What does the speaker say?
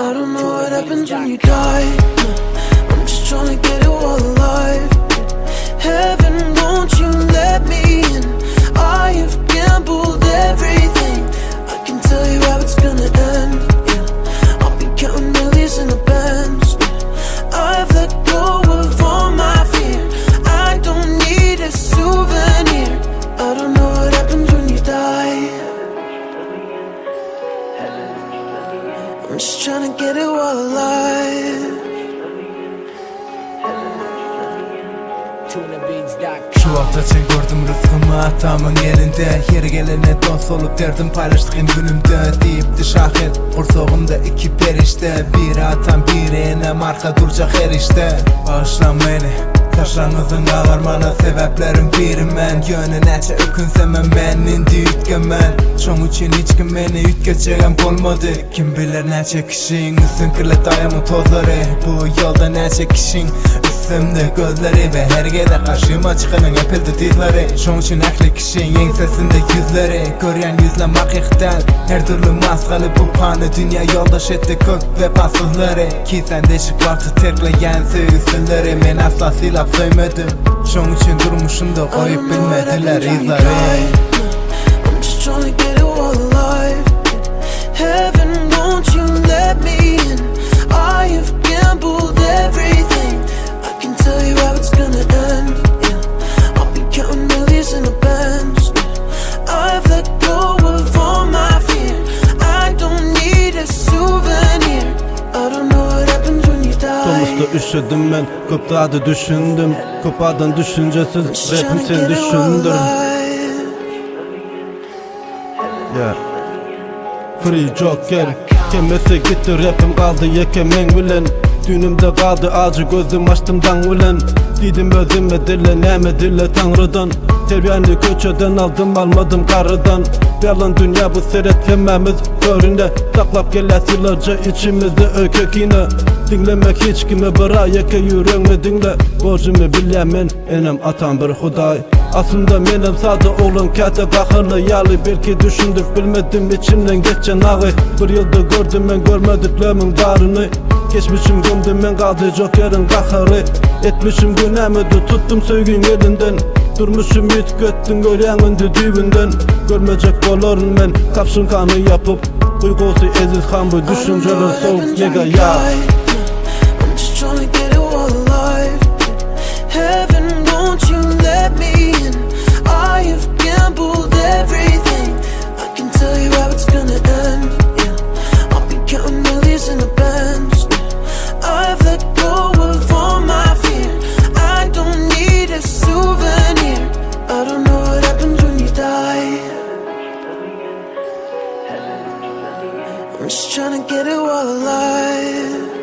I don't know what happens when you die. I'm just trying to get it while alive. Heaven, won't you let me in? I have gambled everything. I can tell you how it's gonna end. Yeah, I'll be counting millions in the bands. I've let go of all my fear. I don't need a souvenir. I don't know what happens when you die. I'm just trying to get it while alive. Şu ataçın gördüm rızkımı atamın elinde. Yeri gelene dost olup derdim paylaştığım günümde. Deyipti şahil kursoğumda iki perişte. Biri atam biri enem arka duracak her işte. Bağışla beni taşlarınızın ağarmana sebeplerim biri men. Yönü neçe ökünseme men indi ütkemen. Çoğun için hiç kim beni ütkeçegen olmadı. Kim bilir neçe kişinin üstün kirlet dayamı tozları. Bu yolda neçe kişinin üstümde gözleri ve her gede karşıma çıkanın epildi dizleri. Çoğun için aklı kişinin ensesinde yüzleri. Göryen yüzlemek ihtal her türlü maskalı bu panı. Dünya yoldaş etti kök ve pasızları. Ki sen deşik vardı terkleyen sevgisileri. Men asla silap söylemedim. Çoğun için durmuşum da koyup bilmediler izleri. I'm just trying to get it while alive. Heaven, won't you let me in? I have gambled everything. I can tell you how it's gonna end. Yeah, I'll be counting millions in the bands. I've let go of all my fear. I don't need a souvenir. I don't know what happens when you die. Sonuçta üşüdüm ben, köpadı düşündüm. Köpadan düşüncesiz rapim sen düşündür. Yeah. Free Joker kemese gitti rapim kaldı yekemen bilen. Günümde kaldı acı gözüm açtımdan bilen. Dedim özüme dille neme dille tanrıdan. Terbiyeni köçeden aldım almadım karıdan. Yalan dünya bu seyretlememiz köründe. Saklap gelesilerce içimizde ökök yine. Dinlemek hiç kime bırak yeke yüreğimi dinle. Borcumu bilemen enem atan bir huday. Aslında benim sade oğlum kete kahırlı yalı. Belki düşündür bilmedim içimden geçen ağı. Bir yılda gördüm ben görmediklerimin barını. Geçmişim gömdüm ben kaldı Joker'in kahırı. Etmişim günahımı tuttum söygün elinden. Durmuşum hiç göttün göryanın düdüğünden. Görmeyecek olurun ben kapşın kanı yapıp. Uykusu eziz kan bu düşünceler soğuk yega ya. I'm just trying to get it while alive. Heaven, won't you let me in? I have gambled everything. I can tell you how it's gonna end. Yeah, I'll be counting millions in the bands. I've let go of all my fear. I don't need a souvenir. I don't know what happens when you die. I'm just trying to get it while alive.